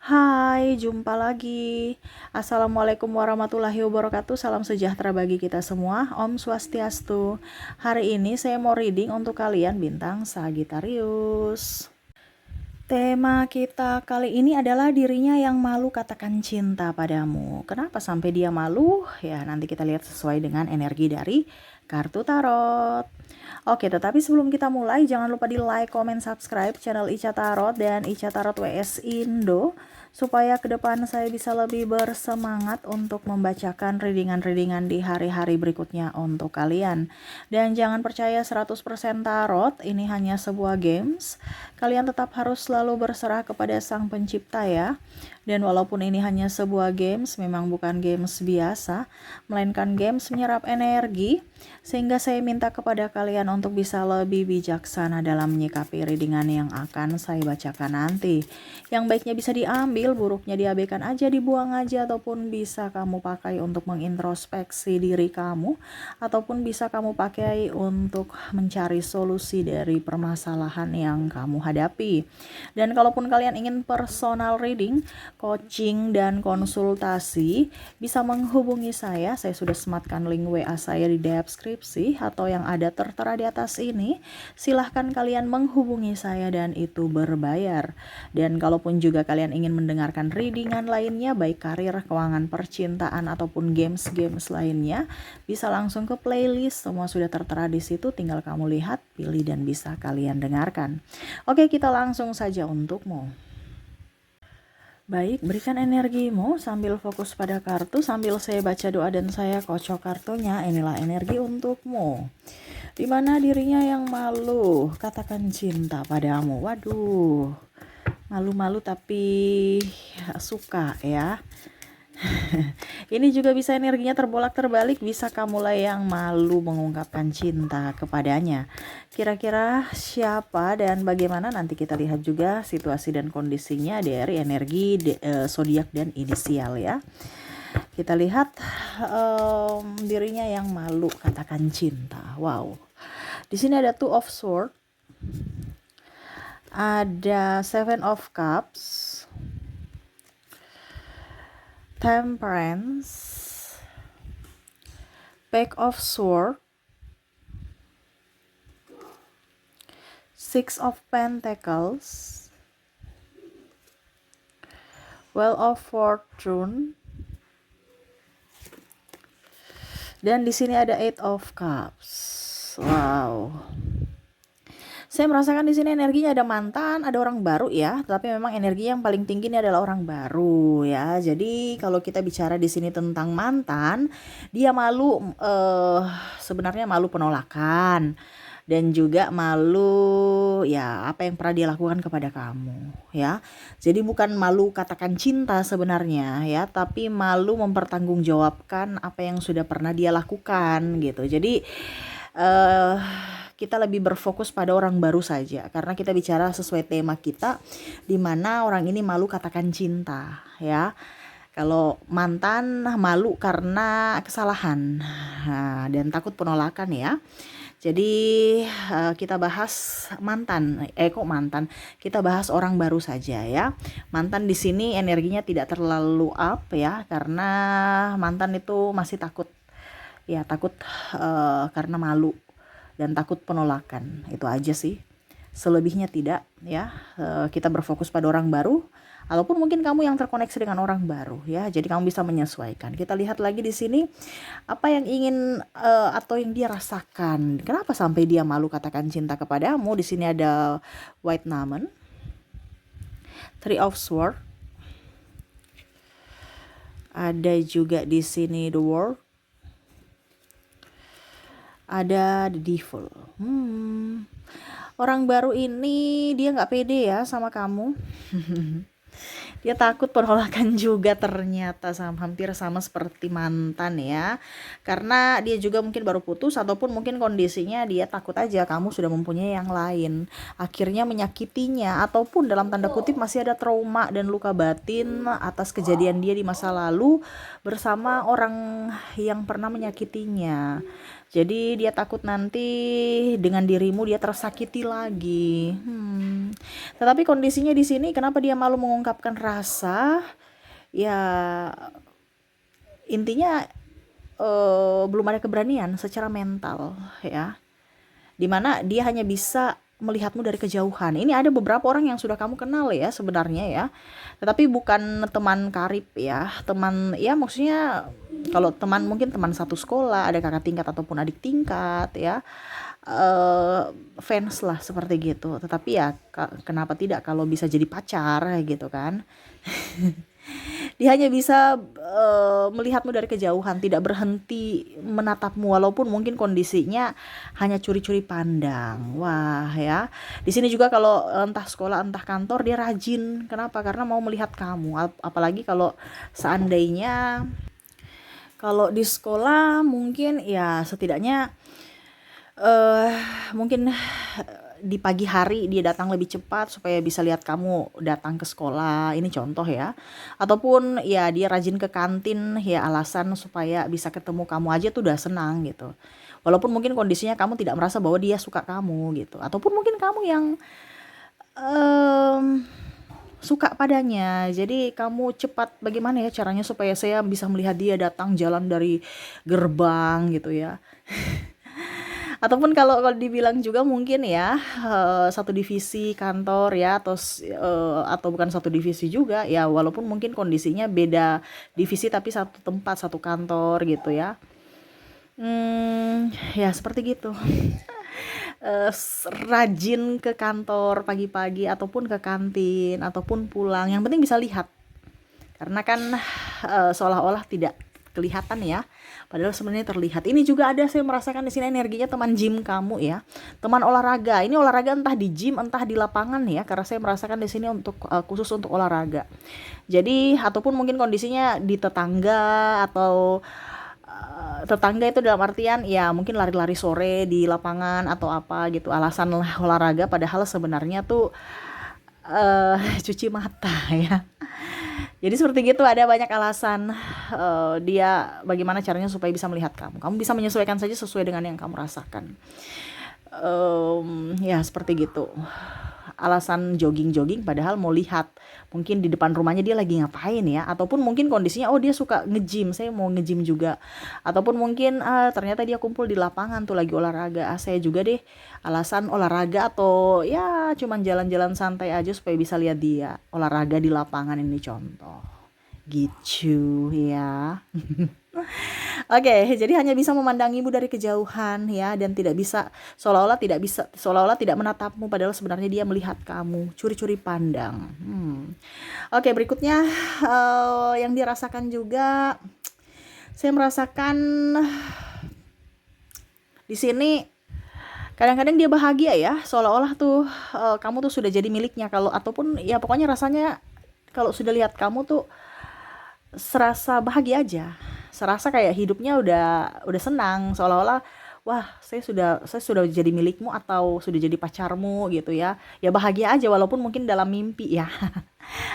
Hai, jumpa lagi. Assalamualaikum warahmatullahi wabarakatuh. Salam sejahtera bagi kita semua. Om Swastiastu. Hari ini saya mau reading untuk kalian bintang Sagittarius. Tema kita kali ini adalah dirinya yang malu katakan cinta padamu. Kenapa sampai dia malu? Ya, nanti kita lihat sesuai dengan energi dari kartu tarot. Oke, tetapi sebelum kita mulai, jangan lupa di like, comment, subscribe channel Ica Tarot dan Ica Tarot WS Indo, supaya ke depan saya bisa lebih bersemangat untuk membacakan readingan-readingan di hari-hari berikutnya untuk kalian. Dan jangan percaya 100% tarot, ini hanya sebuah games. Kalian tetap harus selalu berserah kepada Sang Pencipta ya. Dan walaupun ini hanya sebuah games, memang bukan games biasa, melainkan games menyerap energi, sehingga saya minta kepada kalian untuk bisa lebih bijaksana dalam menyikapi readingan yang akan saya bacakan nanti. Yang baiknya bisa diambil, buruknya diabaikan aja, dibuang aja, ataupun bisa kamu pakai untuk mengintrospeksi diri kamu, ataupun bisa kamu pakai untuk mencari solusi dari permasalahan yang kamu hadapi. Dan kalaupun kalian ingin personal reading, coaching, dan konsultasi, bisa menghubungi saya sudah sematkan link WA saya di deskripsi atau yang ada tertera di atas ini. Silahkan kalian menghubungi saya dan itu berbayar. Dan kalaupun juga kalian ingin mendengarkan readingan lainnya, baik karir, keuangan, percintaan, ataupun games-games lainnya, bisa langsung ke playlist, semua sudah tertera di situ, tinggal kamu lihat, pilih, dan bisa kalian dengarkan. Oke, kita langsung saja untukmu. Baik, berikan energimu sambil fokus pada kartu, sambil saya baca doa dan saya kocok kartunya. Inilah energi untukmu. Dimana dirinya yang malu katakan cinta padamu. Waduh, malu-malu tapi suka ya. Ini juga bisa energinya terbolak-terbalik, bisa kamu lah yang malu mengungkapkan cinta kepadanya. Kira-kira siapa dan bagaimana, nanti kita lihat juga situasi dan kondisinya dari energi zodiak dan inisial ya. Kita lihat dirinya yang malu katakan cinta. Wow. Di sini ada Two of Swords, ada Seven of Cups, Temperance, Page of Swords, Six of Pentacles, Wheel of Fortune, dan di sini ada Eight of Cups. Wow. Saya merasakan di sini energinya ada mantan, ada orang baru ya, tapi memang energi yang paling tinggi ini adalah orang baru ya. Jadi kalau kita bicara di sini tentang mantan, dia malu, sebenarnya malu penolakan dan juga malu ya apa yang pernah dia lakukan kepada kamu ya. Jadi bukan malu katakan cinta sebenarnya ya, tapi malu mempertanggungjawabkan apa yang sudah pernah dia lakukan gitu. Jadi kita lebih berfokus pada orang baru saja karena kita bicara sesuai tema kita, di mana orang ini malu katakan cinta ya. Kalau mantan malu karena kesalahan dan takut penolakan ya. Jadi kita bahas mantan, kita bahas orang baru saja ya. Mantan di sini energinya tidak terlalu up ya, karena mantan itu masih takut ya, takut karena malu dan takut penolakan, itu aja sih, selebihnya tidak ya. Kita berfokus pada orang baru, ataupun mungkin kamu yang terkoneksi dengan orang baru ya, jadi kamu bisa menyesuaikan. Kita lihat lagi di sini apa yang ingin atau yang dia rasakan, kenapa sampai dia malu katakan cinta kepadamu. Di sini ada White Diamond, Three of Swords, ada juga di sini The World, ada The Devil. Orang baru ini dia nggak pede ya sama kamu. Dia takut penolakan juga ternyata, hampir sama seperti mantan ya. Karena dia juga mungkin baru putus, ataupun mungkin kondisinya dia takut aja kamu sudah mempunyai yang lain. Akhirnya menyakitinya, ataupun dalam tanda kutip masih ada trauma dan luka batin atas kejadian dia di masa lalu bersama orang yang pernah menyakitinya. Jadi dia takut nanti dengan dirimu dia tersakiti lagi. Tetapi kondisinya di sini kenapa dia malu mengungkapkan merasa ya intinya belum ada keberanian secara mental ya, dimana dia hanya bisa melihatmu dari kejauhan. Ini ada beberapa orang yang sudah kamu kenal ya sebenarnya ya, tetapi bukan teman karib ya, teman ya maksudnya kalau teman mungkin teman satu sekolah, ada kakak tingkat ataupun adik tingkat ya, fans lah seperti gitu. Tetapi ya kenapa tidak kalau bisa jadi pacar gitu kan. Dia hanya bisa melihatmu dari kejauhan, tidak berhenti menatapmu walaupun mungkin kondisinya hanya curi-curi pandang. Wah ya, di sini juga kalau entah sekolah entah kantor dia rajin. Kenapa? Karena mau melihat kamu. Apalagi kalau seandainya kalau di sekolah mungkin ya setidaknya eh mungkin di pagi hari dia datang lebih cepat supaya bisa lihat kamu datang ke sekolah. Ini contoh ya. Ataupun ya dia rajin ke kantin ya alasan supaya bisa ketemu kamu aja tuh udah senang gitu. Walaupun mungkin kondisinya kamu tidak merasa bahwa dia suka kamu gitu. Ataupun mungkin kamu yang em, suka padanya. Jadi kamu cepat bagaimana ya caranya supaya saya bisa melihat dia datang jalan dari gerbang gitu ya. Ataupun kalau dibilang juga mungkin ya satu divisi kantor ya, atau bukan satu divisi juga ya, walaupun mungkin kondisinya beda divisi tapi satu tempat satu kantor gitu ya. Ya seperti gitu. Rajin ke kantor pagi-pagi ataupun ke kantin ataupun pulang, yang penting bisa lihat. Karena kan seolah-olah tidak kelihatan ya, padahal sebenarnya terlihat. Ini juga ada, saya merasakan di sini energinya teman gym kamu ya, teman olahraga. Ini olahraga entah di gym entah di lapangan ya, karena saya merasakan di sini untuk khusus untuk olahraga. Jadi ataupun mungkin kondisinya di tetangga, atau tetangga itu dalam artian ya mungkin lari-lari sore di lapangan atau apa gitu, alasan olahraga padahal sebenarnya tuh cuci mata ya. Jadi seperti gitu, ada banyak alasan dia bagaimana caranya supaya bisa melihat kamu. Kamu bisa menyesuaikan saja sesuai dengan yang kamu rasakan. Ya seperti gitu. Alasan jogging-jogging padahal mau lihat. Mungkin di depan rumahnya dia lagi ngapain ya. Ataupun mungkin kondisinya oh dia suka nge-gym, saya mau nge-gym juga. Ataupun mungkin ternyata dia kumpul di lapangan tuh lagi olahraga. Saya juga deh alasan olahraga, atau ya cuman jalan-jalan santai aja supaya bisa lihat dia olahraga di lapangan, ini contoh. Gitu ya. Oke, jadi hanya bisa memandangimu dari kejauhan ya, dan seolah-olah tidak menatapmu padahal sebenarnya dia melihat kamu, curi-curi pandang. Oke, berikutnya yang dirasakan juga, saya merasakan di sini kadang-kadang dia bahagia ya, seolah-olah tuh kamu tuh sudah jadi miliknya, kalau ataupun ya pokoknya rasanya kalau sudah lihat kamu tuh serasa bahagia aja, serasa kayak hidupnya udah senang, seolah-olah wah saya sudah jadi milikmu atau sudah jadi pacarmu gitu ya. Ya bahagia aja walaupun mungkin dalam mimpi ya.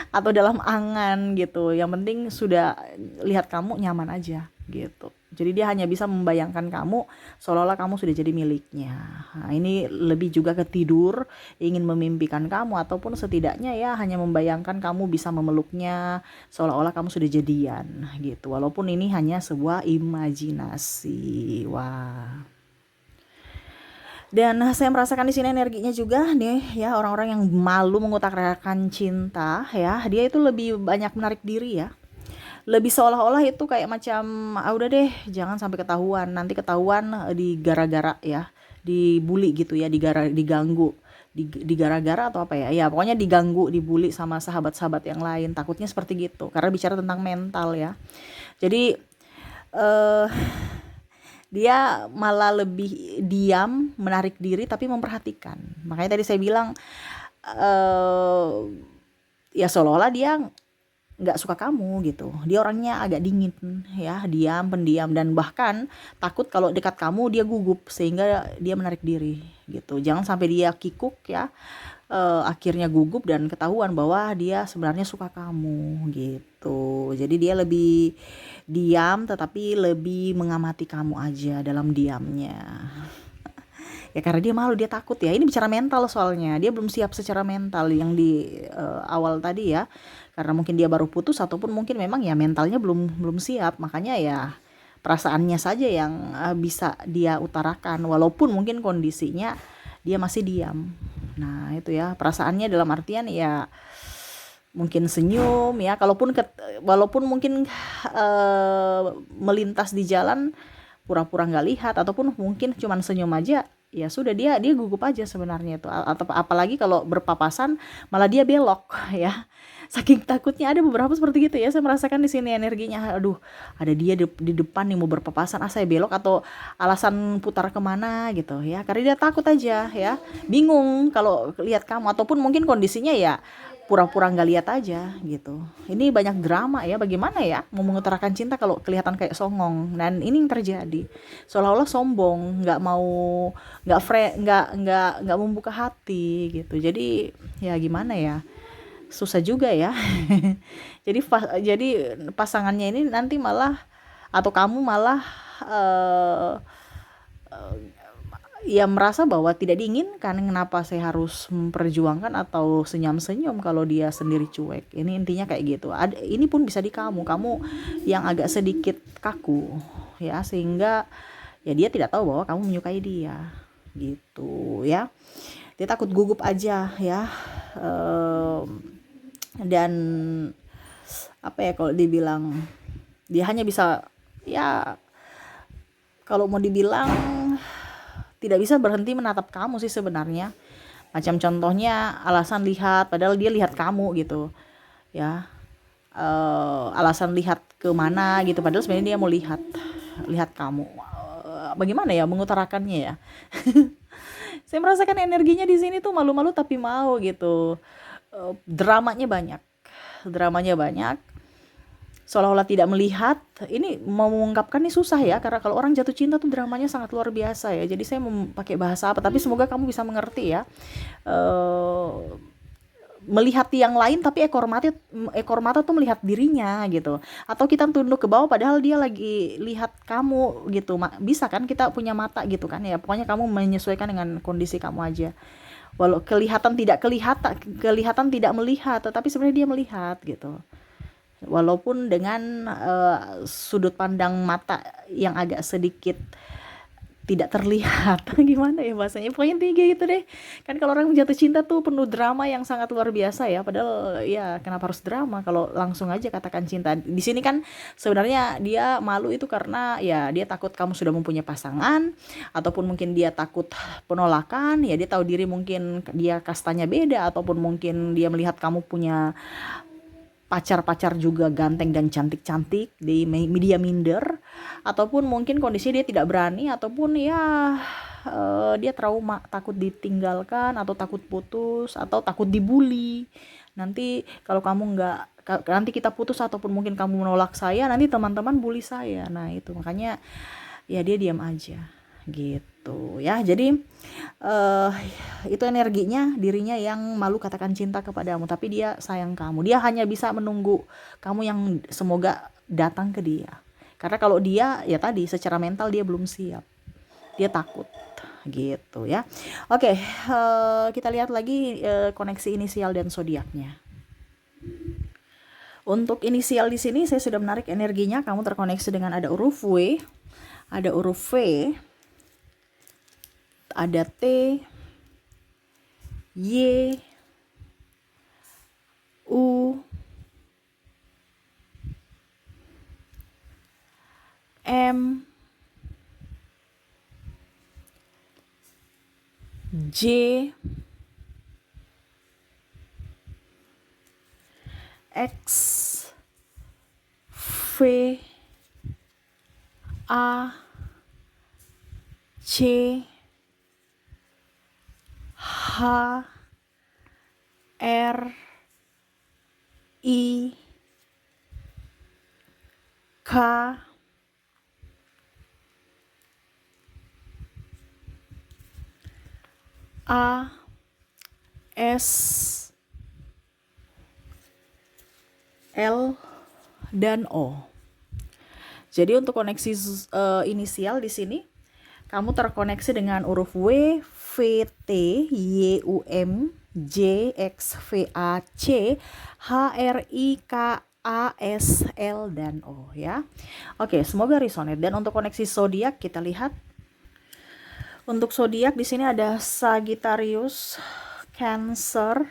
Atau dalam angan gitu. Yang penting sudah lihat kamu nyaman aja gitu. Jadi dia hanya bisa membayangkan kamu seolah-olah kamu sudah jadi miliknya. Nah, ini lebih juga ke tidur, ingin memimpikan kamu, ataupun setidaknya ya hanya membayangkan kamu bisa memeluknya seolah-olah kamu sudah jadian gitu. Walaupun ini hanya sebuah imajinasi. Wah. Dan saya merasakan di sini energinya juga nih ya, orang-orang yang malu mengutarakan cinta ya, dia itu lebih banyak menarik diri ya. Lebih seolah-olah itu kayak macam udah deh jangan sampai ketahuan, nanti ketahuan digara-gara ya, dibully gitu ya, diganggu, digara-gara atau apa ya. Ya pokoknya diganggu, dibully sama sahabat-sahabat yang lain. Takutnya seperti gitu karena bicara tentang mental ya. Jadi eh dia malah lebih diam, menarik diri tapi memperhatikan. Makanya tadi saya bilang ya seolah-olah dia nggak suka kamu gitu. Dia orangnya agak dingin ya, diam, pendiam, dan bahkan takut kalau dekat kamu dia gugup sehingga dia menarik diri gitu. Jangan sampai dia kikuk ya, akhirnya gugup dan ketahuan bahwa dia sebenarnya suka kamu gitu. Jadi dia lebih diam tetapi lebih mengamati kamu aja dalam diamnya. Ya karena dia malu, dia takut ya. Ini bicara mental soalnya. Dia belum siap secara mental yang di awal tadi ya. karena mungkin dia baru putus ataupun mungkin memang ya mentalnya belum siap, makanya ya perasaannya saja yang bisa dia utarakan walaupun mungkin kondisinya dia masih diam. Nah itu ya, perasaannya dalam artian ya mungkin senyum ya, walaupun mungkin melintas di jalan pura-pura nggak lihat ataupun mungkin cuman senyum aja, ya sudah, dia gugup aja sebenarnya itu. Atau apalagi kalau berpapasan malah dia belok ya, saking takutnya. Ada beberapa seperti gitu ya, saya merasakan di sini energinya. Aduh, ada dia di depan nih mau berpapasan, saya belok, atau alasan putar kemana gitu ya, karena dia takut aja ya, bingung kalau lihat kamu, ataupun mungkin kondisinya ya pura-pura nggak lihat aja gitu. Ini banyak drama ya, bagaimana ya mau mengutarakan cinta kalau kelihatan kayak songong. Dan ini yang terjadi, seolah-olah sombong, nggak mau, nggak membuka hati gitu. Jadi ya gimana ya, susah juga ya. Jadi pasangannya ini nanti malah, atau kamu malah eh, ya merasa bahwa tidak diinginkan. Kenapa saya harus memperjuangkan atau senyum-senyum kalau dia sendiri cuek? Ini intinya kayak gitu. Ini pun bisa di kamu yang agak sedikit kaku ya, sehingga ya dia tidak tahu bahwa kamu menyukai dia gitu ya. Dia takut gugup aja ya. Dan apa ya, kalau dibilang dia hanya bisa, ya kalau mau dibilang tidak bisa berhenti menatap kamu sih sebenarnya. Macam contohnya alasan lihat, padahal dia lihat kamu gitu ya. Alasan lihat ke mana gitu, padahal sebenarnya dia mau lihat kamu. Bagaimana ya mengutarakannya ya? Saya merasakan energinya di sini tuh malu-malu tapi mau gitu. Dramanya banyak, seolah-olah tidak melihat. Ini mau mengungkapkan nih susah ya, karena kalau orang jatuh cinta tuh dramanya sangat luar biasa ya. Jadi saya mau pakai bahasa apa, tapi semoga kamu bisa mengerti ya. Melihat yang lain tapi ekor mata tuh melihat dirinya gitu, atau kita tunduk ke bawah padahal dia lagi lihat kamu gitu. Bisa kan kita punya mata gitu kan ya, pokoknya kamu menyesuaikan dengan kondisi kamu aja. Walau kelihatan tidak melihat, tetapi sebenarnya dia melihat gitu, walaupun dengan sudut pandang mata yang agak sedikit tidak terlihat. Gimana ya bahasanya, pokoknya intinya gitu deh. Kan kalau orang jatuh cinta tuh penuh drama yang sangat luar biasa ya, padahal ya kenapa harus drama kalau langsung aja katakan cinta. Di sini kan sebenarnya dia malu itu karena ya dia takut kamu sudah mempunyai pasangan, ataupun mungkin dia takut penolakan ya. Dia tahu diri mungkin dia kastanya beda, ataupun mungkin dia melihat kamu punya pacar juga ganteng dan cantik-cantik, di media minder, ataupun mungkin kondisinya dia tidak berani, ataupun ya dia trauma, takut ditinggalkan, atau takut putus, atau takut dibully. Nanti kalau kamu nanti kita putus, ataupun mungkin kamu menolak saya, nanti teman-teman bully saya. Nah itu makanya ya dia diam aja gitu ya. Jadi itu energinya, dirinya yang malu katakan cinta kepadamu, tapi dia sayang kamu. Dia hanya bisa menunggu kamu yang semoga datang ke dia, karena kalau dia ya tadi secara mental dia belum siap, dia takut gitu ya. Oke, kita lihat lagi koneksi inisial dan zodiaknya. Untuk inisial di sini saya sudah menarik energinya. Kamu terkoneksi dengan ada huruf W, ada huruf V, ada T, Y, U, M, J, X, V, A, C, H, R, I, K, A, S, L, dan O. Jadi untuk koneksi inisial di sini kamu terkoneksi dengan huruf W, V, T, Y, U, M, JXVAC HRIKASL dan O ya. Oke, semoga resonate. Dan untuk koneksi zodiak kita lihat. Untuk zodiak di sini ada Sagittarius, Cancer,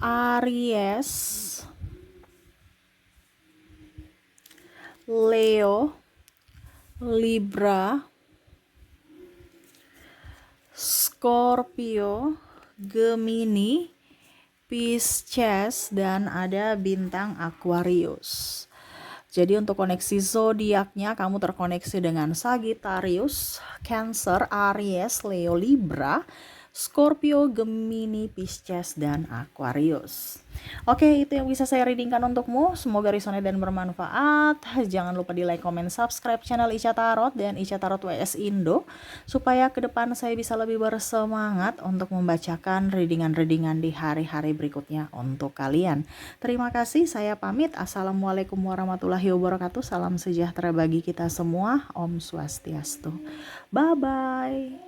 Aries, Leo, Libra, Scorpio, Gemini, Pisces, dan ada bintang Aquarius. Jadi untuk koneksi zodiaknya kamu terkoneksi dengan Sagittarius, Cancer, Aries, Leo, Libra, Scorpio, Gemini, Pisces, dan Aquarius. Oke, itu yang bisa saya readingkan untukmu. Semoga resonate dan bermanfaat. Jangan lupa di like, comment, subscribe channel Ica Tarot dan Ica Tarot WS Indo, supaya ke depan saya bisa lebih bersemangat untuk membacakan readingan-readingan di hari-hari berikutnya untuk kalian. Terima kasih, saya pamit. Assalamualaikum warahmatullahi wabarakatuh. Salam sejahtera bagi kita semua. Om Swastiastu. Bye-bye.